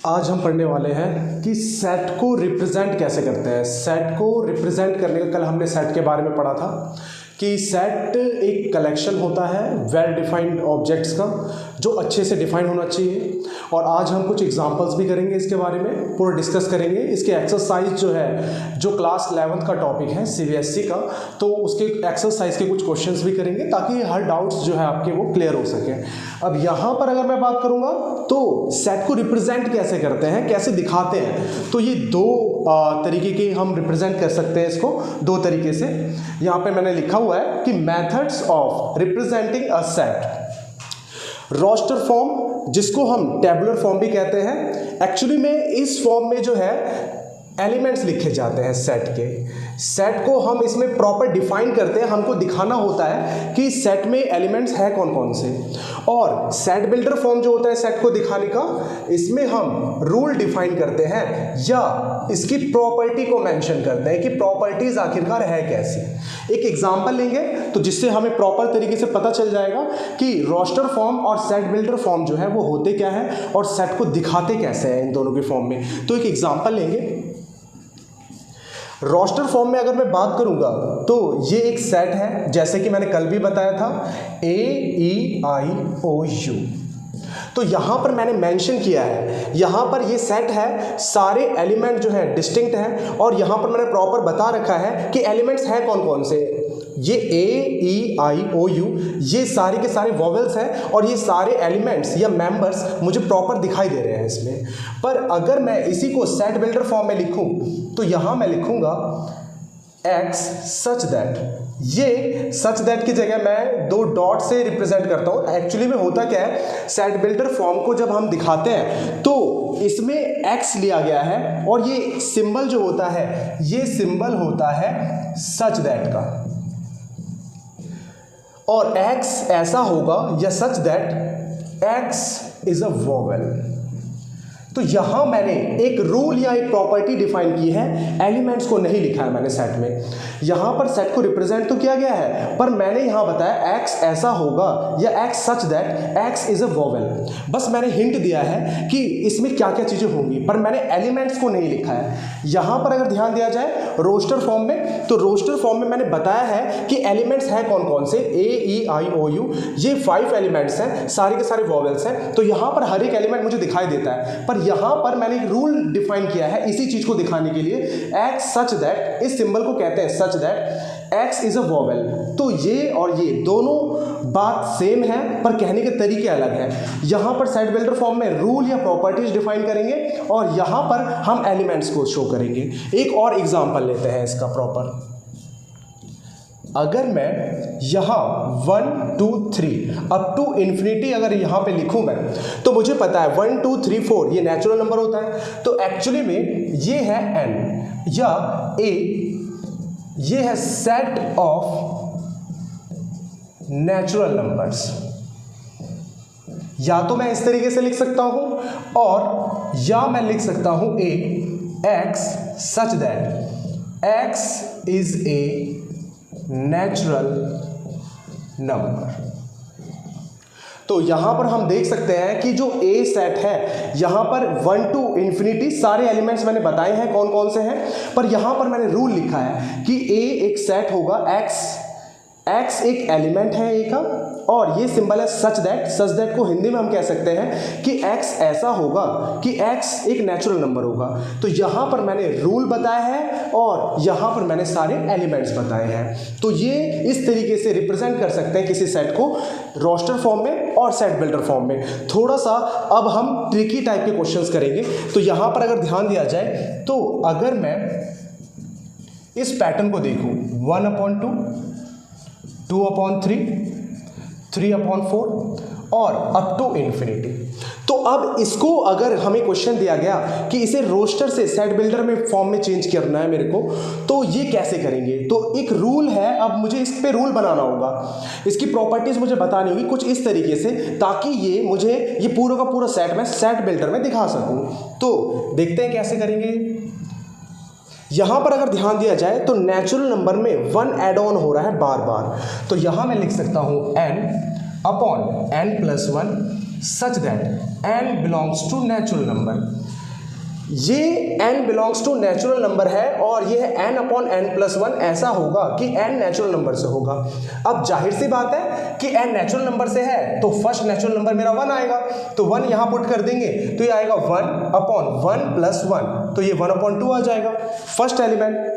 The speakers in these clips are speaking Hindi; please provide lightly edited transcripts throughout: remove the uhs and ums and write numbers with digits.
आज हम पढ़ने वाले हैं कि सेट को रिप्रेजेंट कैसे करते हैं। सेट को रिप्रेजेंट करने का कल हमने सेट के बारे में पढ़ा था कि सेट एक कलेक्शन होता है वेल डिफाइंड ऑब्जेक्ट्स का जो अच्छे से डिफाइन होना चाहिए। और आज हम कुछ एग्जांपल्स भी करेंगे, इसके बारे में पूरा डिस्कस करेंगे। इसके एक्सरसाइज जो है, जो क्लास 11th का टॉपिक है सीबीएसई का, तो उसके एक्सरसाइज के कुछ क्वेश्चंस भी करेंगे ताकि हर डाउट्स जो है आपके वो क्लियर हो सके। अब यहाँ पर अगर मैं बात करूँगा तो सेट को रिप्रेजेंट कैसे करते हैं, कैसे दिखाते हैं, तो ये दो तरीके के हम रिप्रेजेंट कर सकते हैं इसको, दो तरीके से। यहाँ पे मैंने लिखा हुआ है कि methods of representing a set. Roster form, जिसको हम टेबुलर फॉर्म भी कहते हैं, एक्चुअली में इस फॉर्म में जो है एलिमेंट्स लिखे जाते हैं सेट के। सेट को हम इसमें प्रॉपर डिफाइन करते हैं, हमको दिखाना होता है कि सेट में एलिमेंट्स हैं कौन कौन से। और सेट बिल्डर फॉर्म जो होता है सेट को दिखाने का, इसमें हम रूल डिफाइन करते हैं या इसकी प्रॉपर्टी को मेंशन करते हैं कि प्रॉपर्टीज आखिरकार है कैसी। एक एग्जांपल लेंगे तो जिससे हमें प्रॉपर तरीके से पता चल जाएगा कि रोस्टर फॉर्म और सेट बिल्डर फॉर्म जो है वो होते क्या है और सेट को दिखाते कैसे हैं इन दोनों के फॉर्म में। तो एक एग्जांपल लेंगे। रोस्टर फॉर्म में अगर मैं बात करूंगा तो ये एक सेट है, जैसे कि मैंने कल भी बताया था, AEIOU। तो यहाँ पर मैंने मेंशन किया है, यहाँ पर ये सेट है, सारे एलिमेंट जो है डिस्टिंक्ट हैं और यहाँ पर मैंने प्रॉपर बता रखा है कि एलिमेंट्स हैं कौन कौन से। ये AEIOU ये सारे के सारे वॉवेल्स हैं और ये सारे एलिमेंट्स या मेंबर्स मुझे प्रॉपर दिखाई दे रहे हैं इसमें। पर अगर मैं इसी को सेट बिल्डर फॉर्म में लिखूं तो यहाँ मैं लिखूंगा X सच दैट। ये सच दैट की जगह मैं दो डॉट से रिप्रेजेंट करता हूँ। एक्चुअली में होता क्या है, सेट बिल्डर फॉर्म को जब हम दिखाते हैं तो इसमें X लिया गया है और ये सिंबल जो होता है, ये सिंबल होता है सच दैट का। और X ऐसा होगा या such that X is a vowel. तो यहां मैंने एक रूल या एक प्रॉपर्टी डिफाइन की है, एलिमेंट्स को नहीं लिखा है मैंने सेट में। यहां पर सेट को रिप्रेजेंट तो किया गया है, पर मैंने यहां बताया X ऐसा होगा या X such that X is a vowel. बस मैंने हिंट दिया है कि इसमें क्या क्या चीजें होंगी, पर मैंने एलिमेंट्स को नहीं लिखा है। यहां पर अगर ध्यान दिया जाए रोस्टर फॉर्म में, तो रोस्टर फॉर्म में मैंने बताया है कि एलिमेंट्स हैं कौन कौन से, AEIOU ये 5 एलिमेंट्स हैं, सारे के सारे वोवेल्स हैं। तो यहां पर हर एक एलिमेंट मुझे दिखाई देता है, पर यहां पर मैंने एक रूल डिफाइन किया है इसी चीज को दिखाने के लिए, X सच दैट, इस सिंबल को कहते हैं such that X is a vowel. तो ये और ये दोनों बात सेम है पर कहने के तरीके अलग हैं। यहां पर सेट बिल्डर फॉर्म में रूल या प्रॉपर्टीज डिफाइन करेंगे और यहां पर हम एलिमेंट्स को शो करेंगे। एक और एग्जांपल लेते हैं इसका प्रॉपर। अगर मैं यहाँ 1 2 3 अप टू इन्फिनिटी अगर यहाँ पे लिखूँ मैं, तो मुझे पता है 1 2 3 4 ये नेचुरल नंबर होता है। तो एक्चुअली में ये है n या a, ये है सेट ऑफ नेचुरल नंबर्स। या तो मैं इस तरीके से लिख सकता हूँ और या मैं लिख सकता हूँ X such that X is a natural number. तो यहां पर हम देख सकते हैं कि जो A सेट है, यहां पर 1 टू इन्फिनिटी सारे एलिमेंट्स मैंने बताए हैं कौन कौन से हैं, पर यहां पर मैंने रूल लिखा है कि A एक सेट होगा, X एक एलिमेंट है A का, और ये सिंबल है सच दैट को हिंदी में हम कह सकते हैं कि X ऐसा होगा कि X एक नेचुरल नंबर होगा। तो यहाँ पर मैंने रूल बताया है और यहाँ पर मैंने सारे एलिमेंट्स बताए हैं। तो ये इस तरीके से रिप्रेजेंट कर सकते हैं किसी सेट को रोस्टर फॉर्म में और सेट बिल्डर फॉर्म में। थोड़ा सा अब हम ट्रिकी टाइप के क्वेश्चंस करेंगे। तो यहाँ पर अगर ध्यान दिया जाए तो अगर मैं इस पैटर्न को देखूँ 1/2 2/3 3/4 और अप टू इन्फिनिटी, तो अब इसको अगर हमें क्वेश्चन दिया गया कि इसे रोस्टर से सेट बिल्डर में फॉर्म में चेंज करना है मेरे को, तो ये कैसे करेंगे। तो एक रूल है, अब मुझे इस पे रूल बनाना होगा, इसकी प्रॉपर्टीज मुझे बतानी होगी कुछ इस तरीके से ताकि ये मुझे ये पूरा का पूरा सेट मैं सेट बिल्डर में दिखा सकूं। तो देखते हैं कैसे करेंगे। यहां पर अगर ध्यान दिया जाए तो नेचुरल नंबर में 1 ऐड ऑन हो रहा है बार बार। तो यहां मैं लिख सकता हूं n/n+1 such that n belongs to natural number. ये n belongs to natural number है और ये है n अपॉन n+1 ऐसा होगा कि n नेचुरल नंबर से होगा। अब जाहिर सी बात है कि n नेचुरल नंबर से है तो फर्स्ट नेचुरल नंबर मेरा 1 आएगा, तो 1 यहां पुट कर देंगे तो ये आएगा 1 अपॉन 1+1, तो ये 1/2 आ जाएगा फर्स्ट एलिमेंट।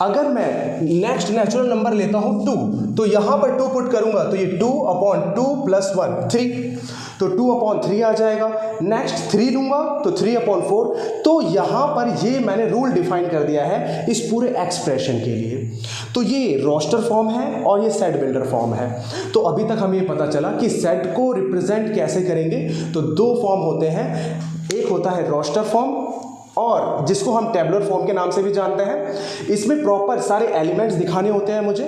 अगर मैं नेक्स्ट नेचुरल नंबर लेता हूं 2, तो यहां पर 2 पुट करूंगा तो ये 2/2+1 3, तो 2/3 आ जाएगा। नेक्स्ट 3 लूंगा तो 3/4। तो यहां पर ये मैंने रूल डिफाइन कर दिया है इस पूरे एक्सप्रेशन के लिए। तो ये रोस्टर फॉर्म है और ये सेट बिल्डर फॉर्म है। तो अभी तक हमें पता चला कि सेट को रिप्रेजेंट कैसे करेंगे। तो 2 फॉर्म होते हैं, एक होता है रोस्टर फॉर्म और जिसको हम टेबुलर फॉर्म के नाम से भी जानते हैं। इसमें प्रॉपर सारे एलिमेंट्स दिखाने होते हैं मुझे,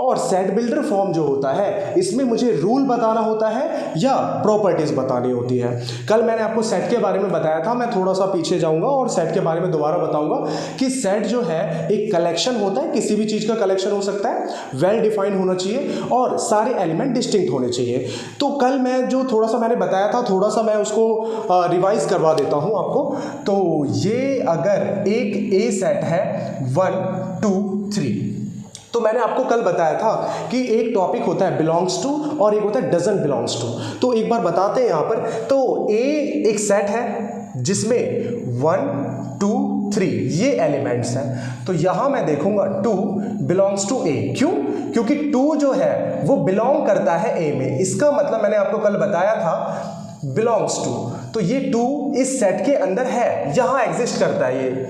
और सेट बिल्डर फॉर्म जो होता है इसमें मुझे रूल बताना होता है या प्रॉपर्टीज बतानी होती है। कल मैंने आपको सेट के बारे में बताया था, मैं थोड़ा सा पीछे जाऊंगा और सेट के बारे में दोबारा बताऊंगा कि सेट जो है एक कलेक्शन होता है, किसी भी चीज़ का कलेक्शन हो सकता है, वेल डिफाइंड होना चाहिए और सारे एलिमेंट डिस्टिंक्ट होने चाहिए। तो कल मैं जो थोड़ा सा मैंने बताया था, थोड़ा सा मैं उसको रिवाइज करवा देता हूँ आपको। तो ये अगर एक ए सेट है 1 2 3, तो मैंने आपको कल बताया था कि एक टॉपिक होता है बिलोंग्स टू और एक होता है डजंट बिलोंग्स टू। तो एक बार बताते हैं यहाँ पर। तो ए एक सेट है जिसमें 1 2 3 ये एलिमेंट्स हैं। तो यहाँ मैं देखूंगा 2 बिलोंग्स टू ए। क्यों? क्योंकि 2 जो है वो बिलोंग करता है ए में। इसका मतलब मैंने आपको कल बताया था बिलोंग्स टू, तो ये 2 इस सेट के अंदर है, यहाँ एग्जिस्ट करता है ये।